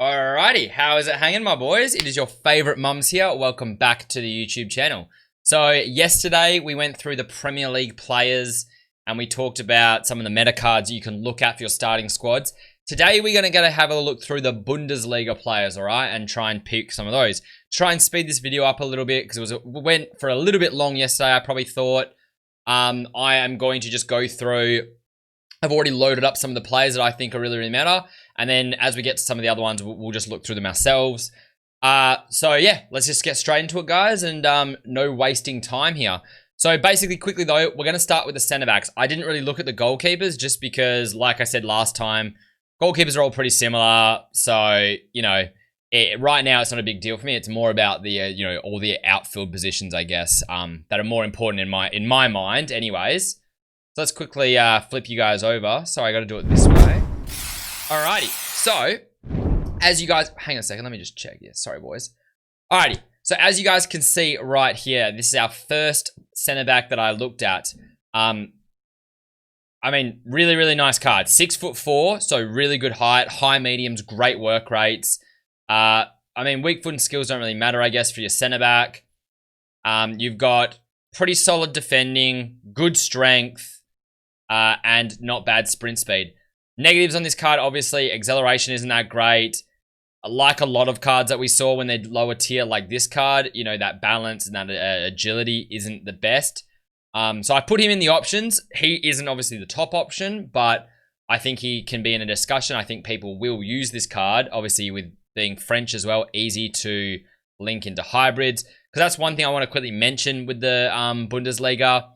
Alrighty, how is it hanging, my boys? It is your favorite mums here. Welcome back to the YouTube channel. So yesterday we went through the Premier League players and we talked about some of the meta cards you can look at for your starting squads. Today we're going to have a look through the Bundesliga players, alright, and try and pick some of those. Try and speed this video up a little bit because it went for a little bit long yesterday. I probably thought I am going to just go through. I've already loaded up some of the players that I think are really meta. And then as we get to some of the other ones, we'll just look through them ourselves. So yeah, let's just get straight into it, guys. And no wasting time here. So basically, quickly though, we're going to start with the centre backs. I didn't really look at the goalkeepers just because, like I said last time, goalkeepers are all pretty similar. So, you know, right now it's not a big deal for me. It's more about the, all the outfield positions, I guess, that are more important in my mind anyways. So let's quickly flip you guys over. Sorry, I got to do it this way. Alrighty, so as you guys, hang on a second, let me just check. Yeah, sorry, boys. Alrighty, so as you guys can see right here, this is our first centre back that I looked at. I mean, really nice card. 6'4", so really good height, high mediums, great work rates. I mean, weak foot and skills don't really matter, I guess, for your centre back. You've got pretty solid defending, good strength, and not bad sprint speed. Negatives on this card, obviously, acceleration isn't that great. Like a lot of cards that we saw when they're lower tier, like this card, that balance and that agility isn't the best. So I put him in the options. He isn't obviously the top option, but I think he can be in a discussion. I think people will use this card, obviously with being French as well, easy to link into hybrids. Because that's one thing I want to quickly mention with the Bundesliga.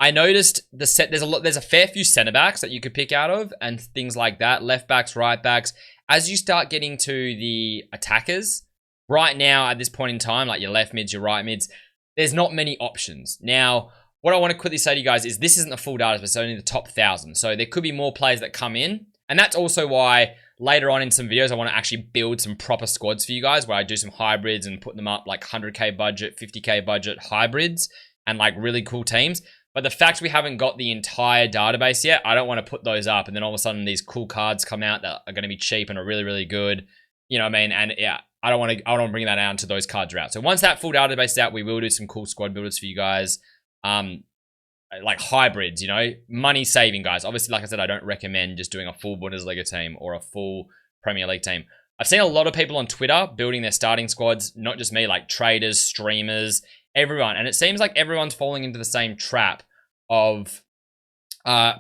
I noticed there's a fair few centre backs that you could pick out of and things like that. Left backs, right backs. As you start getting to the attackers, right now at this point in time, like your left mids, your right mids, there's not many options. Now, what I want to quickly say to you guys is this isn't the full data, but it's only the top 1,000. So there could be more players that come in. And that's also why later on in some videos, I want to actually build some proper squads for you guys where I do some hybrids and put them up like 100k budget, 50k budget hybrids and like really cool teams. But the fact we haven't got the entire database yet, I don't want to put those up. And then all of a sudden these cool cards come out that are going to be cheap and are really good. You know what I mean? And yeah, I don't want to bring that out until those cards are out. So once that full database is out, we will do some cool squad builders for you guys. Like hybrids, money saving guys. Obviously, like I said, I don't recommend just doing a full Bundesliga team or a full Premier League team. I've seen a lot of people on Twitter building their starting squads, not just me, like traders, streamers, everyone. And it seems like everyone's falling into the same trap of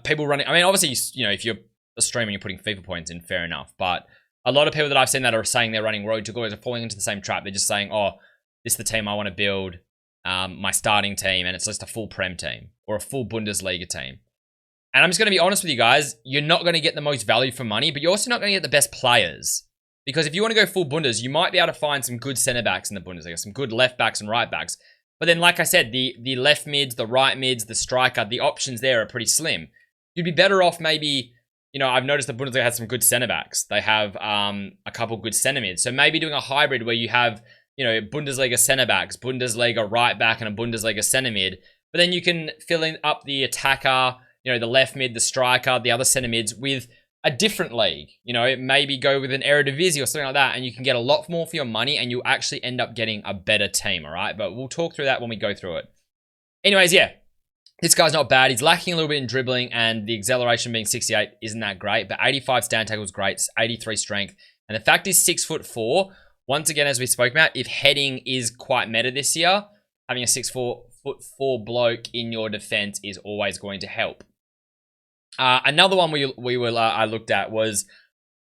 people running. I mean, obviously, if you're a streamer and you're putting FIFA points in, fair enough. But a lot of people that I've seen that are saying they're running Road to Glory are falling into the same trap. They're just saying, oh, this is the team I want to build, my starting team, and it's just a full Prem team or a full Bundesliga team. And I'm just going to be honest with you guys, you're not going to get the most value for money, but you're also not going to get the best players. Because if you want to go full Bundes, you might be able to find some good centre backs in the Bundesliga, some good left backs and right backs. But then, like I said, the left mids, the right mids, the striker, the options there are pretty slim. You'd be better off maybe, I've noticed the Bundesliga has some good centre backs. They have a couple good centre mids. So maybe doing a hybrid where you have, Bundesliga centre backs, Bundesliga right back, and a Bundesliga centre mid. But then you can fill in up the attacker, the left mid, the striker, the other centre mids with a different league. Maybe go with an Eredivisie or something like that, and you can get a lot more for your money, and you'll actually end up getting a better team, all right? But we'll talk through that when we go through it. Anyways, yeah, this guy's not bad. He's lacking a little bit in dribbling, and the acceleration being 68 isn't that great, but 85 stand tackle is great, 83 strength, and the fact is 6'4". Once again, as we spoke about, if heading is quite meta this year, having a 6'4" bloke in your defense is always going to help. Another one I looked at was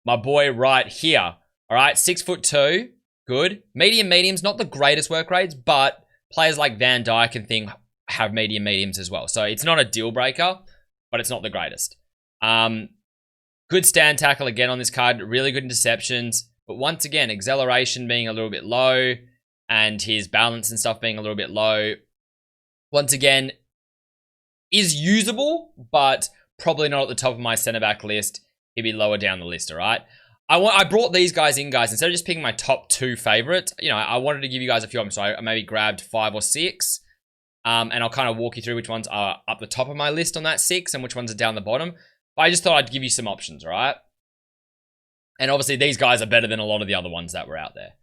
my boy right here. All right, 6'2", good. Mediums, not the greatest work rates, but players like Van Dijk and thing have mediums as well. So it's not a deal breaker, but it's not the greatest. Good stand tackle again on this card, really good interceptions. But once again, acceleration being a little bit low and his balance and stuff being a little bit low. Once again, is usable, but probably not at the top of my centre back list. He'd be lower down the list, all right? I brought these guys in, guys. Instead of just picking my top 2 favorites, I wanted to give you guys a few of them. So I maybe grabbed 5 or 6. And I'll kind of walk you through which ones are up the top of my list on that 6 and which ones are down the bottom. But I just thought I'd give you some options, all right? And obviously these guys are better than a lot of the other ones that were out there.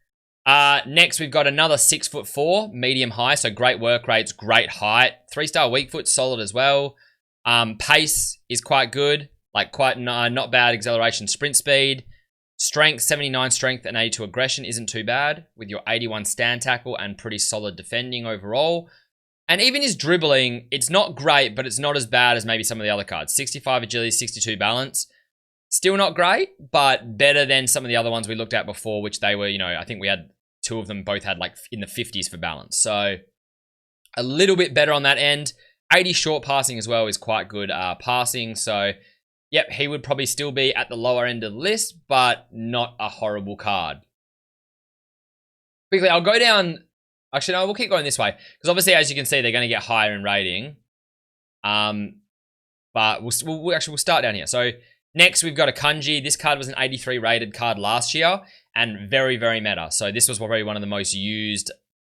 Next, we've got another 6'4", medium high. So great work rates, great height. 3-star weak foot, solid as well. Pace is quite good. Like quite not bad acceleration, sprint speed. Strength, 79 strength and 82 aggression isn't too bad. With your 81 stand tackle and pretty solid defending overall. And even his dribbling, it's not great, but it's not as bad as maybe some of the other cards. 65 agility, 62 balance. Still not great, but better than some of the other ones we looked at before, which they were, I think we had 2 of them both had like in the 50s for balance. So a little bit better on that end. 80 short passing as well is quite good passing. So, yep, he would probably still be at the lower end of the list, but not a horrible card. Quickly, I'll go down. Actually, no, we'll keep going this way. Because obviously, as you can see, they're going to get higher in rating. But we'll start down here. So, next, we've got a Kanji. This card was an 83 rated card last year and very, very meta. So this was probably one of the most used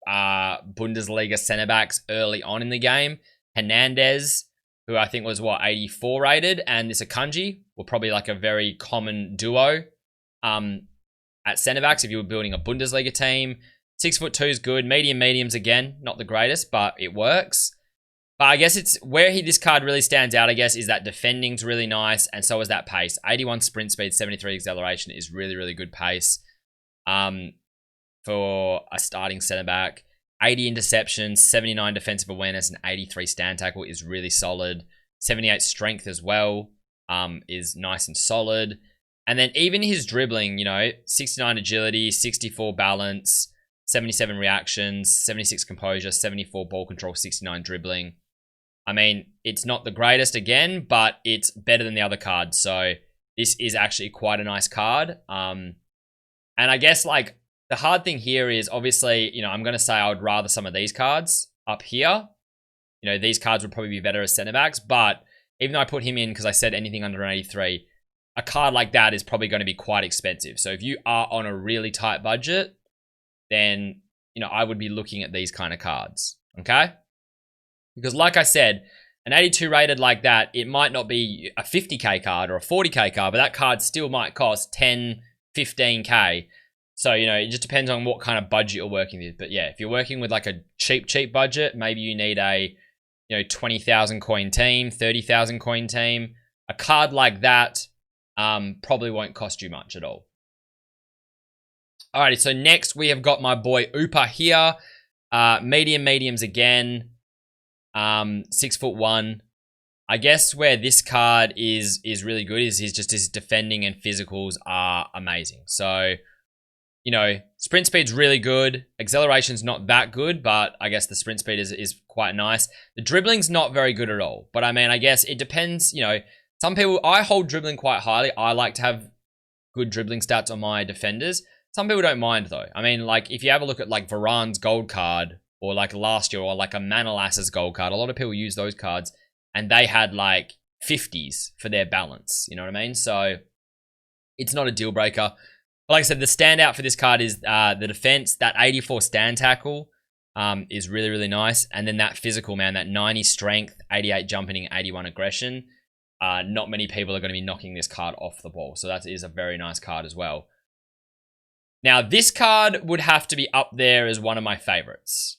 Bundesliga centre backs early on in the game. Hernandez, who I think was, 84 rated, and this Akanji were probably like a very common duo at centre backs if you were building a Bundesliga team. 6'2" is good. Mediums again, not the greatest, but it works. But I guess it's where this card really stands out, I guess, is that defending's really nice, and so is that pace. 81 sprint speed, 73 acceleration is really, really good pace for a starting centre back. 80 interceptions, 79 defensive awareness, and 83 stand tackle is really solid. 78 strength as well is nice and solid. And then even his dribbling, 69 agility, 64 balance, 77 reactions, 76 composure, 74 ball control, 69 dribbling. I mean, it's not the greatest again, but it's better than the other cards. So this is actually quite a nice card. And I guess like the hard thing here is obviously, I'm going to say I would rather some of these cards up here. These cards would probably be better as centre backs, but even though I put him in because I said anything under an 83, a card like that is probably going to be quite expensive. So if you are on a really tight budget, then, I would be looking at these kind of cards. Okay? Because like I said, an 82 rated like that, it might not be a 50k card or a 40k card, but that card still might cost 10, 15k. So, it just depends on what kind of budget you're working with. But yeah, if you're working with like a cheap budget, maybe you need a, 20,000 coin team, 30,000 coin team. A card like that probably won't cost you much at all. Alrighty, so next we have got my boy Upa here. Mediums again. 6'1". I guess where this card is really good is his defending and physicals are amazing. So, sprint speed's really good. Acceleration's not that good, but I guess the sprint speed is quite nice. The dribbling's not very good at all. But I mean, I guess it depends, some people, I hold dribbling quite highly. I like to have good dribbling stats on my defenders. Some people don't mind though. I mean, like if you have a look at like Varane's gold card or like last year or like a Manolas's gold card, a lot of people use those cards and they had like 50s for their balance. You know what I mean? So it's not a deal breaker. But like I said, the standout for this card is the defense. That 84 stand tackle is really, really nice. And then that physical, man, that 90 strength, 88 jumping, 81 aggression. Not many people are going to be knocking this card off the ball. So that is a very nice card as well. Now, this card would have to be up there as one of my favorites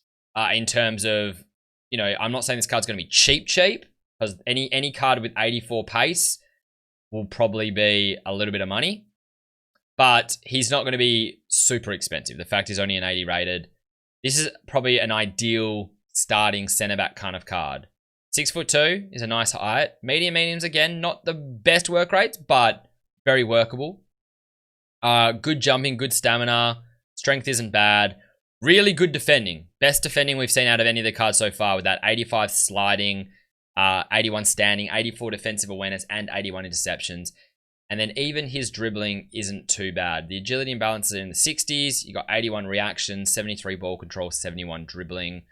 in terms of, I'm not saying this card's going to be cheap, because any card with 84 pace will probably be a little bit of money, but he's not going to be super expensive. The fact he's only an 80 rated. This is probably an ideal starting centre back kind of card. 6'2" is a nice height. Mediums again, not the best work rates, but very workable. Good jumping, good stamina. Strength isn't bad. Really good defending. Best defending we've seen out of any of the cards so far with that 85 sliding, 81 standing, 84 defensive awareness, and 81 interceptions. And then even his dribbling isn't too bad. The agility and balance are in the 60s. You got 81 reactions, 73 ball control, 71 dribbling.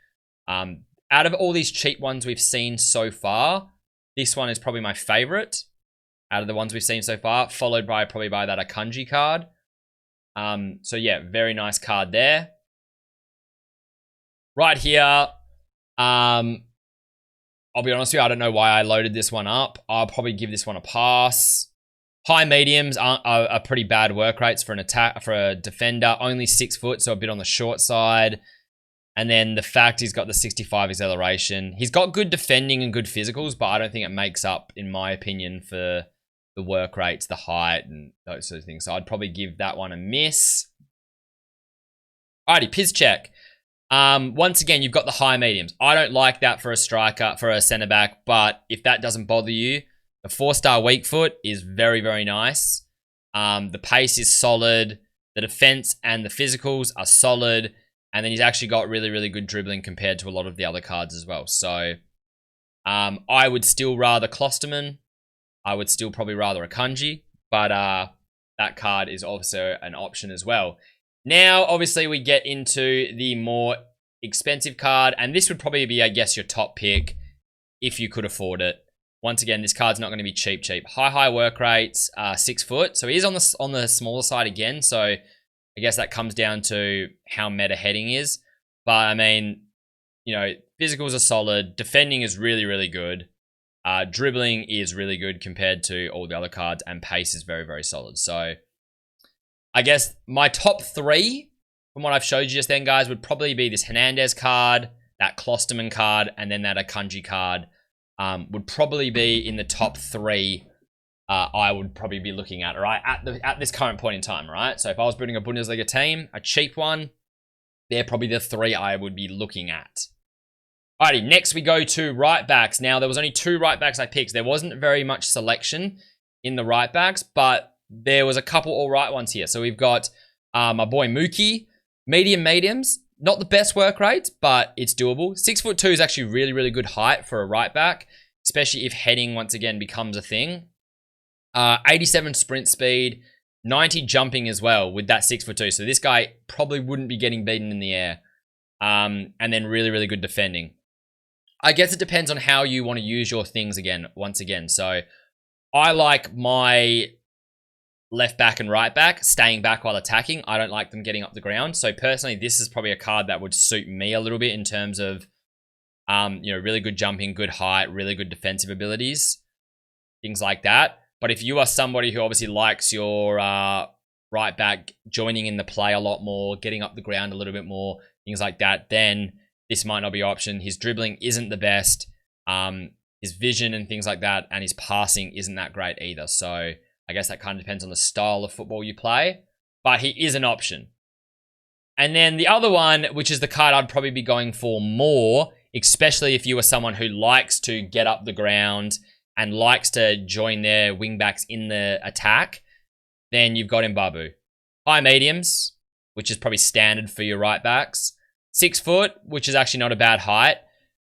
Out of all these cheap ones we've seen so far, this one is probably my favorite out of the ones we've seen so far, followed by probably by that Akanji card. So yeah, very nice card there. Right here, I'll be honest with you, I don't know why I loaded this one up. I'll probably give this one a pass. High mediums are pretty bad work rates for an attack, for a defender. Only 6 foot, so a bit on the short side. And then the fact he's got the 65 acceleration. He's got good defending and good physicals, but I don't think it makes up, in my opinion, for the work rates, the height, and those sort of things. So I'd probably give that one a miss. Alrighty, Piz check. Once again, you've got the high mediums. I don't like that for a striker, for a centre back, but if that doesn't bother you, the 4-star weak foot is very, very nice. The pace is solid. The defense and the physicals are solid. And then he's actually got really, really good dribbling compared to a lot of the other cards as well. So I would still rather Klosterman. I would still probably rather a Kanji. But that card is also an option as well. Now, obviously, we get into the more expensive card. And this would probably be, I guess, your top pick if you could afford it. Once again, this card's not going to be cheap. High work rates, 6 foot. So he is on the smaller side again. So I guess that comes down to how meta heading is. But, I mean, you know, physicals are solid. Defending is really, really good. Dribbling is really good compared to all the other cards. And pace is very, very solid. So I guess my top 3 from what I've showed you just then, guys, would probably be this Hernandez card, that Klosterman card, and then that Akanji card. Would probably be in the top 3 I would probably be looking at, right? At this current point in time, right? So if I was building a Bundesliga team, a cheap one, they're probably the 3 I would be looking at. Alrighty, next we go to right backs. Now, there was only 2 right backs I picked. There wasn't very much selection in the right backs, but there was a couple all right ones here. So we've got my boy Mookie, mediums. Not the best work rate, but it's doable. 6'2" is actually really, really good height for a right back, especially if heading once again becomes a thing. 87 sprint speed, 90 jumping as well with that 6'2". So this guy probably wouldn't be getting beaten in the air. And then really, really good defending. I guess it depends on how you want to use your things once again. So I like my left back and right back staying back while attacking. I don't like them getting up the ground. So personally, this is probably a card that would suit me a little bit in terms of, you know, really good jumping, good height, really good defensive abilities, things like that. But if you are somebody who obviously likes your right back joining in the play a lot more, getting up the ground a little bit more, things like that, then this might not be an option. His dribbling isn't the best. His vision and things like that, and his passing isn't that great either. So I guess that kind of depends on the style of football you play, but he is an option. And then the other one, which is the card I'd probably be going for more, especially if you are someone who likes to get up the ground and likes to join their wingbacks in the attack, then you've got Mbabu. High mediums, which is probably standard for your right backs. 6 foot, which is actually not a bad height.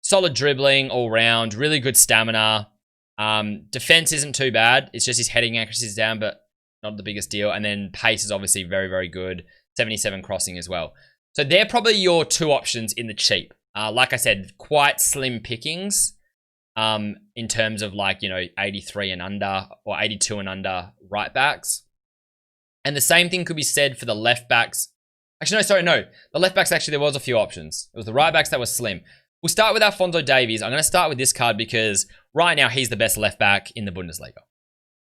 Solid dribbling all round, really good stamina. Defense isn't too bad. It's just his heading accuracy is down, but not the biggest deal. And then pace is obviously very, very good. 77 crossing as well. So they're probably your 2 options in the cheap. Like I said, quite slim pickings in terms of 83 and under or 82 and under right backs. And the same thing could be said for the left backs. Actually, no. The left backs, actually, there was a few options. It was the right backs that were slim. We'll start with Alphonso Davies. I'm going to start with this card because right now he's the best left back in the Bundesliga.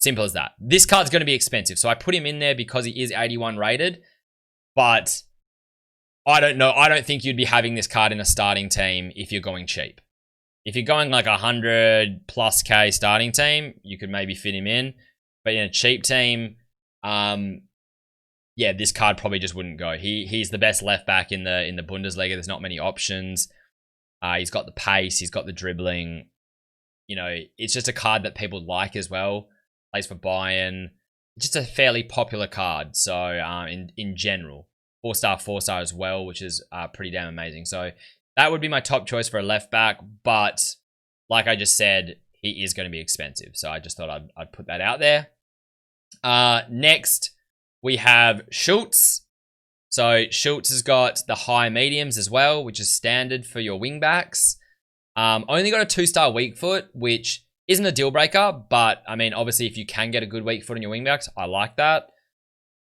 Simple as that. This card's going to be expensive, so I put him in there because he is 81 rated. But I don't know. I don't think you'd be having this card in a starting team if you're going cheap. If you're going like 100 plus K starting team, you could maybe fit him in. But in a cheap team, yeah, this card probably just wouldn't go. He's the best left back in the Bundesliga. There's not many options. He's got the pace. He's got the dribbling. You know, it's just a card that people like as well. Plays for Bayern. It's just a fairly popular card. So in general, 4-star as well, which is pretty damn amazing. So that would be my top choice for a left back. But like I just said, he is going to be expensive. So I just thought I'd put that out there. Next, we have Schultz. So Schultz has got the high mediums as well, which is standard for your wingbacks. Only got a 2-star weak foot, which isn't a deal breaker. But I mean, obviously, if you can get a good weak foot in your wingbacks, I like that.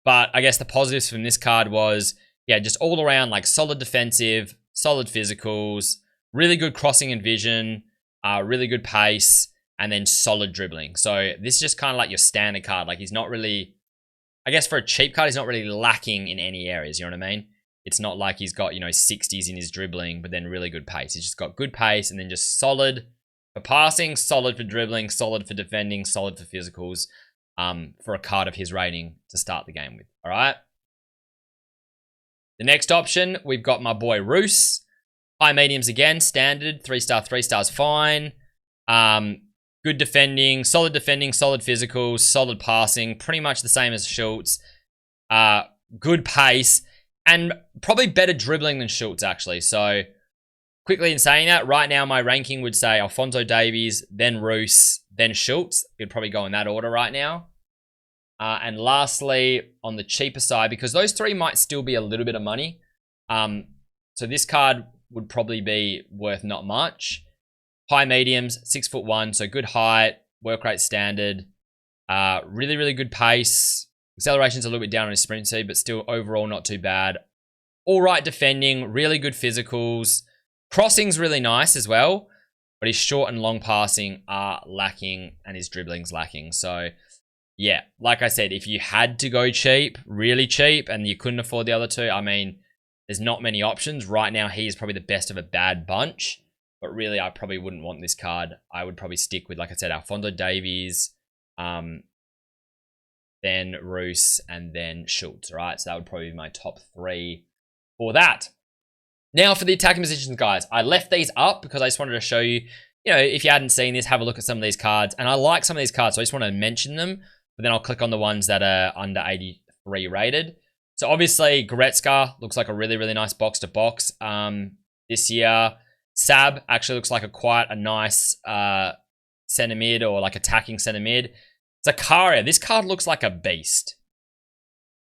But I guess the positives from this card was, yeah, just all around like solid defensive, solid physicals, really good crossing and vision, really good pace, and then solid dribbling. So this is just kind of like your standard card. Like he's not really, I guess for a cheap card, he's not really lacking in any areas. You know what I mean? It's not like he's got, 60s in his dribbling, but then really good pace. He's just got good pace and then just solid for passing, solid for dribbling, solid for defending, solid for physicals, for a card of his rating to start the game with. All right. The next option, we've got my boy Roos. High mediums again, standard, 3-star, 3 stars, fine. Good defending, solid physicals, solid passing, pretty much the same as Schultz. Good pace, and probably better dribbling than Schultz, actually. So, quickly in saying that, right now my ranking would say Alphonso Davies, then Roos, then Schultz. It'd probably go in that order right now. And lastly, on the cheaper side, because those three might still be a little bit of money. So this card would probably be worth not much. High mediums, 6'1", so good height, work rate standard, really, really good pace. Acceleration's a little bit down on his sprint speed, but still overall not too bad. All right defending, really good physicals. Crossing's really nice as well, but his short and long passing are lacking and his dribbling's lacking. So yeah, like I said, if you had to go cheap, really cheap, and you couldn't afford the other two, I mean, there's not many options. Right now, he is probably the best of a bad bunch. But really, I probably wouldn't want this card. I would probably stick with, like I said, Alphonso Davies, then Roos, and then Schultz, right? So that would probably be my top three for that. Now for the attacking positions, guys. I left these up because I just wanted to show you, if you hadn't seen this, have a look at some of these cards. And I like some of these cards, so I just want to mention them. But then I'll click on the ones that are under 83 rated. So obviously, Goretzka looks like a really, really nice box-to-box this year. Sab actually looks like quite a nice center mid or like attacking center mid. Zakaria, this card looks like a beast.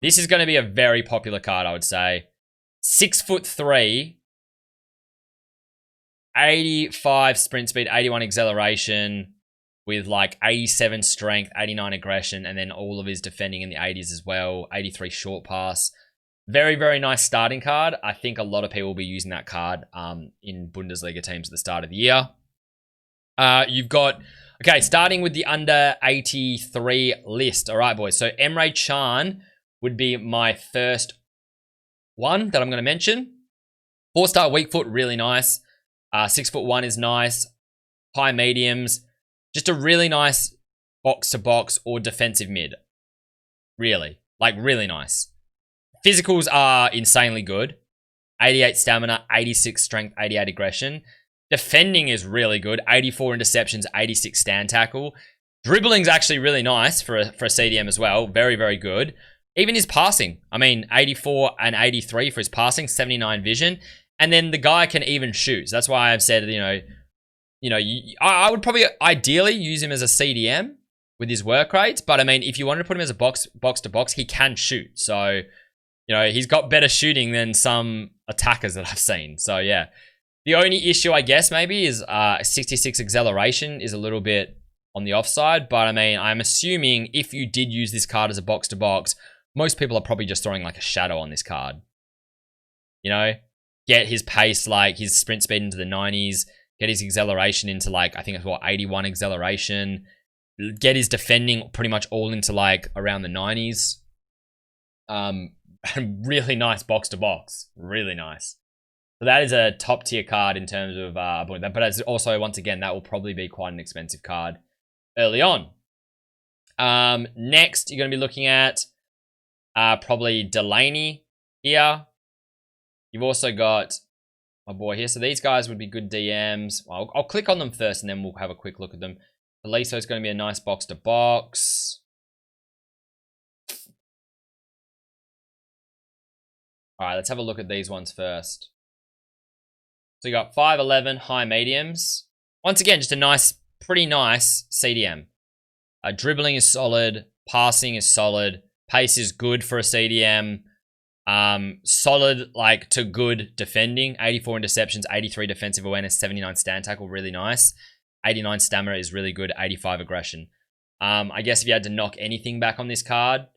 This is going to be a very popular card, I would say. 6'3", 85 sprint speed, 81 acceleration, with like 87 strength, 89 aggression, and then all of his defending in the 80s as well. 83 short pass. Very, very nice starting card. I think a lot of people will be using that card in Bundesliga teams at the start of the year. You've got, okay, starting with the under 83 list. All right, boys. So Emre Chan would be my first one that I'm going to mention. 4-star weak foot, really nice. 6'1" is nice. High mediums. Just a really nice box-to-box or defensive mid. Really. Like, really nice. Physicals are insanely good. 88 stamina, 86 strength, 88 aggression. Defending is really good. 84 interceptions, 86 stand tackle. Dribbling's actually really nice for a CDM as well. Very, very good. Even his passing. I mean, 84 and 83 for his passing, 79 vision. And then the guy can even shoot. So that's why I've said, I would probably ideally use him as a CDM with his work rates. But I mean, if you wanted to put him as a box-to-box, he can shoot. So, he's got better shooting than some attackers that I've seen. So, yeah. The only issue, I guess, maybe is 66 acceleration is a little bit on the offside. But, I mean, I'm assuming if you did use this card as a box-to-box, most people are probably just throwing like a shadow on this card. Get his pace, like his sprint speed into the 90s. Get his acceleration into like, I think it's 81 acceleration. Get his defending pretty much all into like around the 90s. Really nice box-to-box. Really nice. So that is a top tier card in terms of, but as also, once again, that will probably be quite an expensive card early on. Next, you're going to be looking at probably Delaney here. You've also got my boy here. So these guys would be good DMs. Well, I'll click on them first and then we'll have a quick look at them. Aliso is going to be a nice box-to-box. All right, let's have a look at these ones first. So you got 5'11", high mediums. Once again, just a nice, pretty nice CDM. Dribbling is solid. Passing is solid. Pace is good for a CDM. Solid, like, to good defending. 84 interceptions, 83 defensive awareness, 79 stand tackle, really nice. 89 stamina is really good. 85 aggression. I guess if you had to knock anything back on this card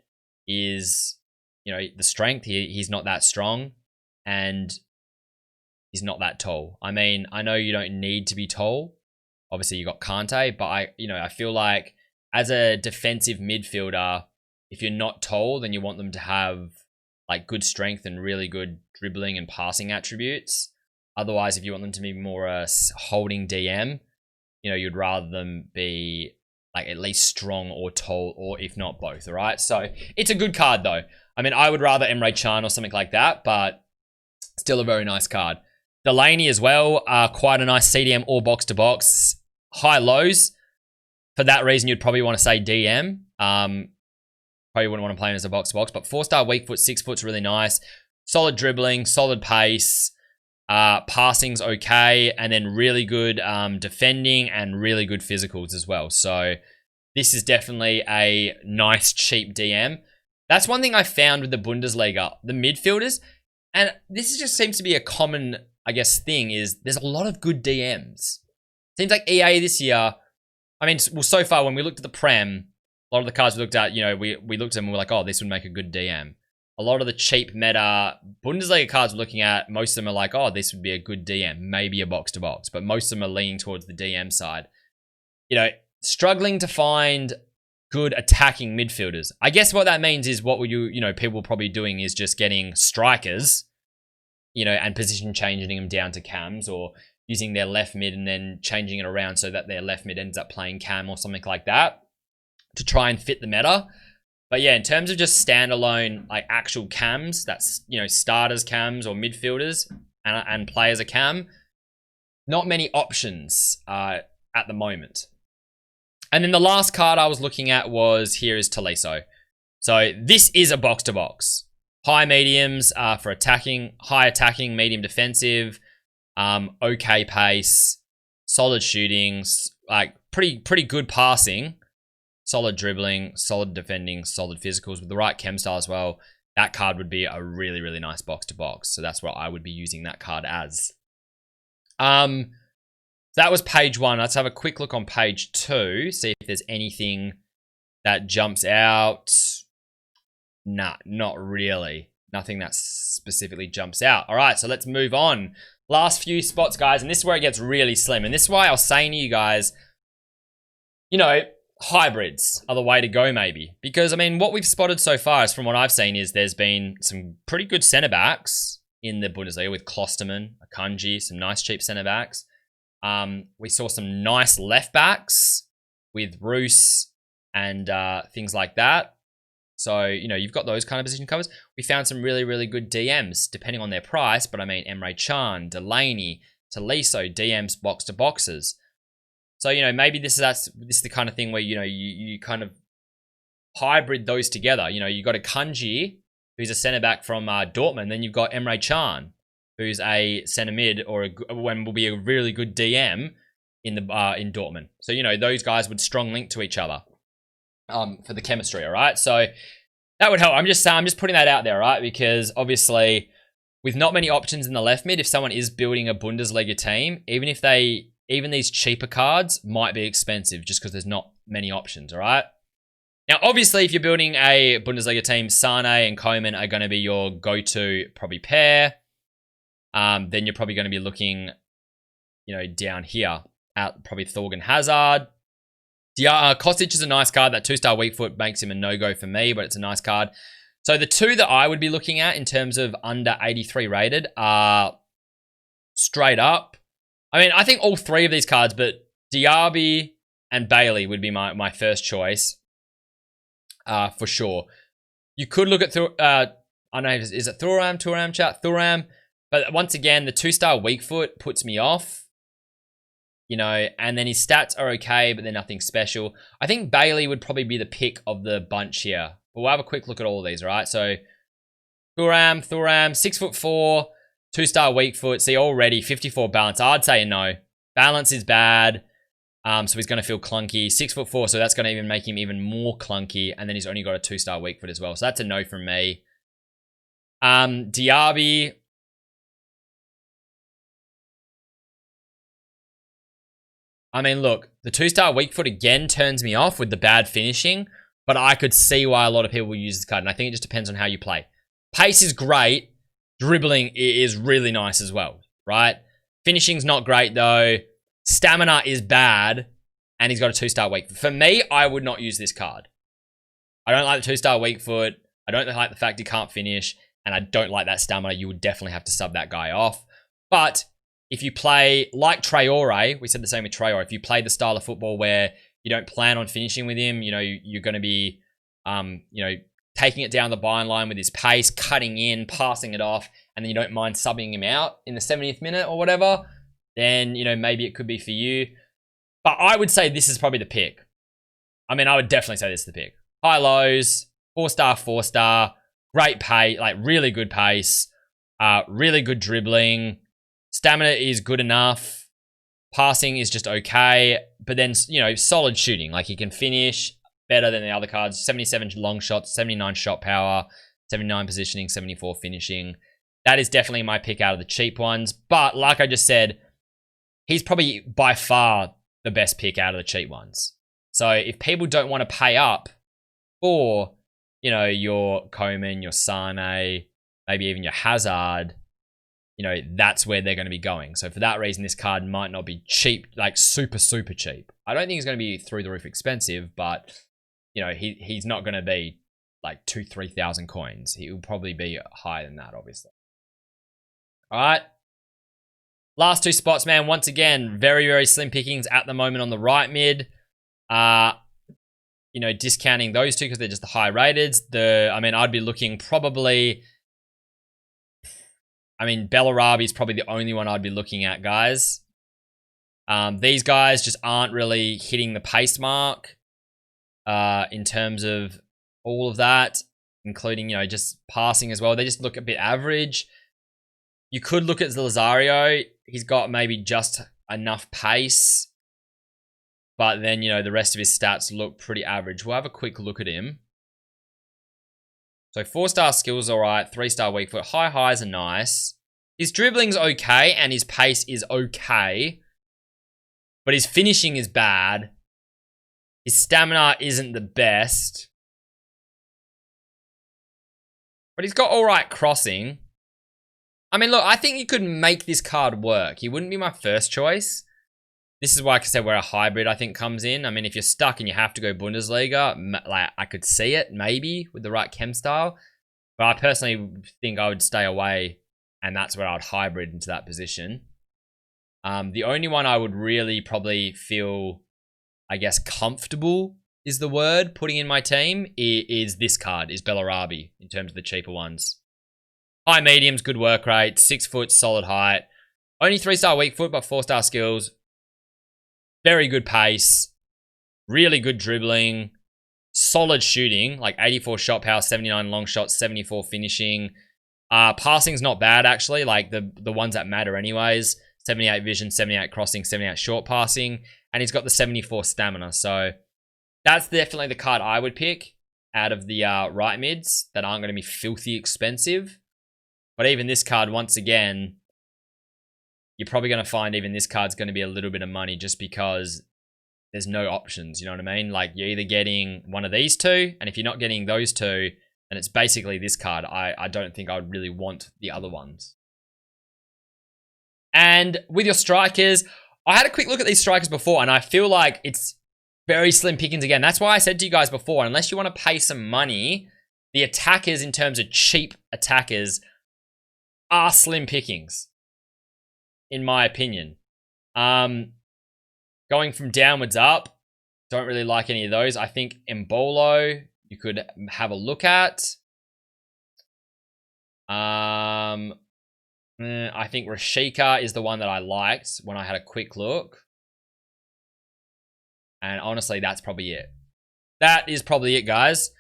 is, the strength. He's not that strong and he's not that tall. I mean, I know you don't need to be tall, Obviously, you got Kante, but I feel like as a defensive midfielder, if you're not tall, then you want them to have like good strength and really good dribbling and passing attributes. Otherwise, if you want them to be more a holding DM, you'd rather them be like at least strong or tall, or if not both, all right? So it's a good card though. I mean, I would rather Emre Chan or something like that, but still a very nice card. Delaney as well, quite a nice CDM or box-to-box. High lows. For that reason, you'd probably want to say DM. Probably wouldn't want to play him as a box-to-box, but 4-star weak foot, 6 foot's really nice. Solid dribbling, solid pace. Passing's okay, and then really good defending and really good physicals as well. So this is definitely a nice, cheap DM. That's one thing I found with the Bundesliga. The midfielders, and this just seems to be a common, I guess, thing, is there's a lot of good DMs. Seems like EA this year, I mean, well, so far when we looked at the Prem, a lot of the cards we looked at, we looked at them and we were like, oh, this would make a good DM. A lot of the cheap meta Bundesliga cards we're looking at, most of them are like, oh, this would be a good DM, maybe a box-to-box, but most of them are leaning towards the DM side. Struggling to find good attacking midfielders. I guess what that means is people probably doing is just getting strikers, and position changing them down to cams, or using their left mid and then changing it around so that their left mid ends up playing cam or something like that to try and fit the meta. But yeah, in terms of just standalone, like actual cams, that's, starters cams or midfielders and players a cam, not many options at the moment. And then the last card I was looking at here is Tolisso. So this is a box-to-box. High mediums for attacking, high attacking, medium defensive, okay pace, solid shootings, like pretty good passing, solid dribbling, solid defending, solid physicals with the right chem style as well. That card would be a really, really nice box-to-box. So that's what I would be using that card as. That was page 1. Let's have a quick look on page 2, see if there's anything that jumps out. Nah, not really. Nothing that specifically jumps out. All right, so let's move on. Last few spots, guys, and this is where it gets really slim. And this is why I was saying to you guys, hybrids are the way to go maybe. Because, I mean, what we've spotted so far is, from what I've seen, is there's been some pretty good centre-backs in the Bundesliga with Klosterman, Akanji, some nice cheap centre-backs. We saw some nice left-backs with Roos and things like that. So, you've got those kind of position covers. We found some really, really good DMs, depending on their price. But I mean, Emre Chan, Delaney, Tolisso, DMs, box-to-boxes. So, maybe this is the kind of thing where, you kind of hybrid those together. You got a Kanji, who's a centre-back from Dortmund. Then you've got Emre Chan, who's a centre-mid or when will be a really good DM in Dortmund. So, those guys would strong link to each other for the chemistry, all right? So that would help. I'm just putting that out there, right? Because obviously, with not many options in the left mid, if someone is building a Bundesliga team, even these cheaper cards might be expensive just because there's not many options, all right? Now, obviously, if you're building a Bundesliga team, Sane and Koeman are going to be your go-to probably pair. Then you're probably going to be looking, down here at probably Thorgan Hazard. Kostic is a nice card. That 2-star weak foot makes him a no-go for me, but it's a nice card. So the two that I would be looking at in terms of under 83 rated are straight up. I mean, I think all three of these cards, but Diaby and Bailey would be my first choice for sure. You could look at, I don't know, is it Thuram, chat? Thuram. But once again, the 2-star weak foot puts me off. And then his stats are okay, but they're nothing special. I think Bailey would probably be the pick of the bunch here. But we'll have a quick look at all of these, all right? So, Thuram, 6'4", 2-star weak foot. See, already 54 balance. I'd say a no. Balance is bad. So he's going to feel clunky. 6'4", so that's going to even make him even more clunky. And then he's only got a 2-star weak foot as well. So that's a no from me. Diaby. I mean, look, the 2-star weak foot again turns me off with the bad finishing, but I could see why a lot of people will use this card, and I think it just depends on how you play. Pace is great. Dribbling is really nice as well, right? Finishing's not great, though. Stamina is bad, and he's got a 2-star weak foot. For me, I would not use this card. I don't like the 2-star weak foot. I don't like the fact he can't finish, and I don't like that stamina. You would definitely have to sub that guy off. But if you play like Traore, we said the same with Traore. If you play the style of football where you don't plan on finishing with him, you're going to be, taking it down the byline with his pace, cutting in, passing it off, and then you don't mind subbing him out in the 70th minute or whatever, then, maybe it could be for you. But I would say this is probably the pick. I mean, I would definitely say this is the pick. High lows, 4-star, 4-star, great pace, like really good pace, really good dribbling. Stamina is good enough. Passing is just okay. But then, solid shooting. Like, he can finish better than the other cards. 77 long shots, 79 shot power, 79 positioning, 74 finishing. That is definitely my pick out of the cheap ones. But like I just said, he's probably by far the best pick out of the cheap ones. So if people don't want to pay up for, your Coman, your Sane, maybe even your Hazard, that's where they're going to be going. So for that reason, this card might not be cheap, like super, super cheap. I don't think he's going to be through the roof expensive, but, he's not going to be like 2,000-3,000 coins. He will probably be higher than that, obviously. All right. Last two spots, man. Once again, very, very slim pickings at the moment on the right mid. Discounting those two because they're just the high rated. I'd be looking probably... Belarabi is probably the only one I'd be looking at, guys. These guys just aren't really hitting the pace mark in terms of all of that, including, just passing as well. They just look a bit average. You could look at Lazario. He's got maybe just enough pace. But then, the rest of his stats look pretty average. We'll have a quick look at him. So 4-star skills all right, 3-star weak foot. High highs are nice. His dribbling's okay, and his pace is okay. But his finishing is bad. His stamina isn't the best. But he's got all right crossing. Look, I think you could make this card work. He wouldn't be my first choice. This is why, like I said, where a hybrid, I think, comes in. If you're stuck and you have to go Bundesliga, I could see it, maybe, with the right chem style. But I personally think I would stay away, and that's where I would hybrid into that position. The only one I would really probably feel, I guess, comfortable is the word, putting in my team, is this card, is Belarabi, in terms of the cheaper ones. High mediums, good work rate, 6 foot, solid height. Only 3-star weak foot, but 4-star skills. Very good pace, really good dribbling, solid shooting, like 84 shot power, 79 long shots, 74 finishing. Passing's not bad, actually, like the ones that matter anyways. 78 vision, 78 crossing, 78 short passing, and he's got the 74 stamina. So that's definitely the card I would pick out of the right mids that aren't going to be filthy expensive. But even this card, once again, you're probably going to find even this card's going to be a little bit of money just because there's no options, you know what I mean? Like, you're either getting one of these two, and if you're not getting those two, then it's basically this card. I don't think I would really want the other ones. And with your strikers, I had a quick look at these strikers before, and I feel like it's very slim pickings again. That's why I said to you guys before, unless you want to pay some money, the attackers, in terms of cheap attackers, are slim pickings, in my opinion. Going from downwards up, don't really like any of those. I think Embolo, you could have a look at. I think Rashika is the one that I liked when I had a quick look. And honestly, that's probably it. That is probably it, guys.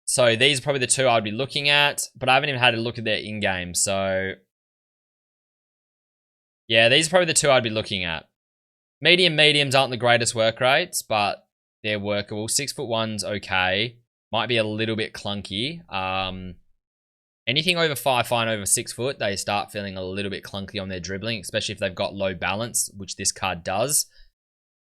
So these are probably the two I'd be looking at, but I haven't even had a look at their in-game. So yeah, these are probably the two I'd be looking at. Mediums aren't the greatest work rates, but they're workable. 6'1"'s okay. Might be a little bit clunky. Anything over 5, fine, over 6 foot, they start feeling a little bit clunky on their dribbling, especially if they've got low balance, which this card does.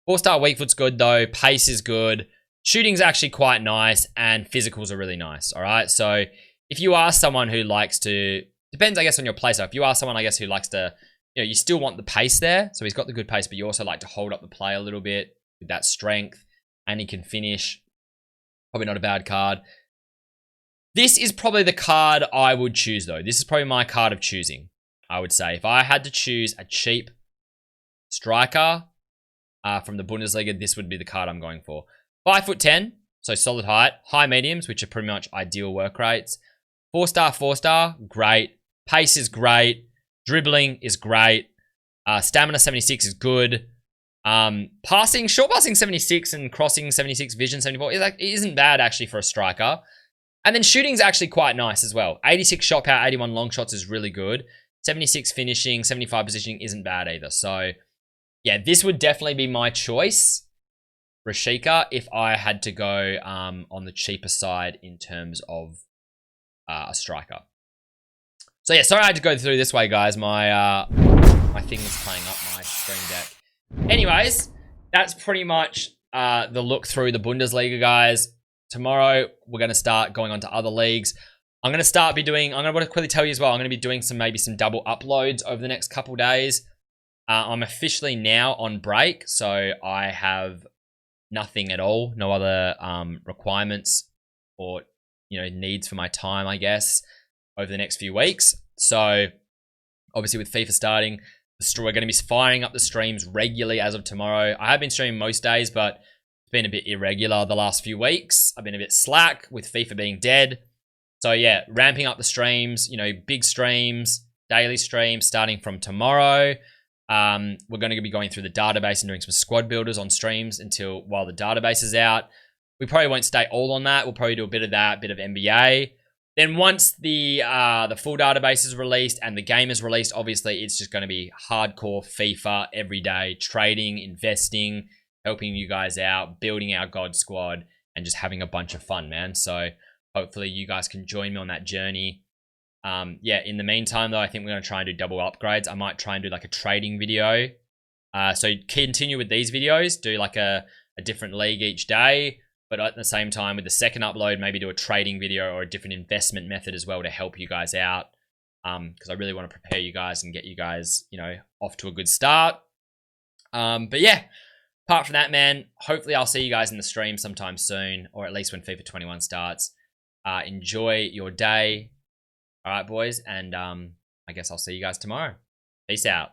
4-star weak foot's good though. Pace is good. Shooting's actually quite nice, and physicals are really nice. All right. So if you are someone who likes to, depends, I guess, on your playstyle. If you are someone, I guess, who likes to you know, you still want the pace there. So he's got the good pace, but you also like to hold up the play a little bit with that strength, and he can finish. Probably not a bad card. This is probably the card I would choose, though. This is probably my card of choosing, I would say. If I had to choose a cheap striker from the Bundesliga, this would be the card I'm going for. 5'10", so solid height. High mediums, which are pretty much ideal work rates. 4-star, great. Pace is great. Dribbling is great. Stamina 76 is good. Passing, short passing 76 and crossing 76, vision 74 it isn't bad actually for a striker. And then shooting's actually quite nice as well. 86 shot power, 81 long shots is really good. 76 finishing, 75 positioning isn't bad either. So yeah, this would definitely be my choice, Rashika, if I had to go on the cheaper side in terms of a striker. So yeah, sorry I had to go through this way, guys. My thing was playing up my stream deck. Anyways, that's pretty much the look through the Bundesliga, guys. Tomorrow, we're going to start going on to other leagues. I'm going to quickly tell you as well, I'm going to be doing maybe some double uploads over the next couple days. I'm officially now on break, so I have nothing at all, no other requirements or needs for my time, I guess, over the next few weeks. So obviously with FIFA starting, we're going to be firing up the streams regularly as of tomorrow. I have been streaming most days, but it's been a bit irregular the last few weeks. I've been a bit slack with FIFA being dead. So yeah, ramping up the streams, big streams, daily streams starting from tomorrow. We're going to be going through the database and doing some squad builders on streams while the database is out. We probably won't stay all on that. We'll probably do a bit of that, a bit of NBA. Then once the full database is released and the game is released, obviously it's just going to be hardcore FIFA every day, trading, investing, helping you guys out, building our God squad, and just having a bunch of fun, man. So hopefully you guys can join me on that journey. Yeah, in the meantime, though, I think we're going to try and do double upgrades. I might try and do like a trading video. So continue with these videos, do like a different league each day. But at the same time, with the second upload, maybe do a trading video or a different investment method as well to help you guys out. Because I really want to prepare you guys and get you guys, off to a good start. But yeah, apart from that, man, hopefully I'll see you guys in the stream sometime soon, or at least when FIFA21 starts. Enjoy your day. All right, boys. And I guess I'll see you guys tomorrow. Peace out.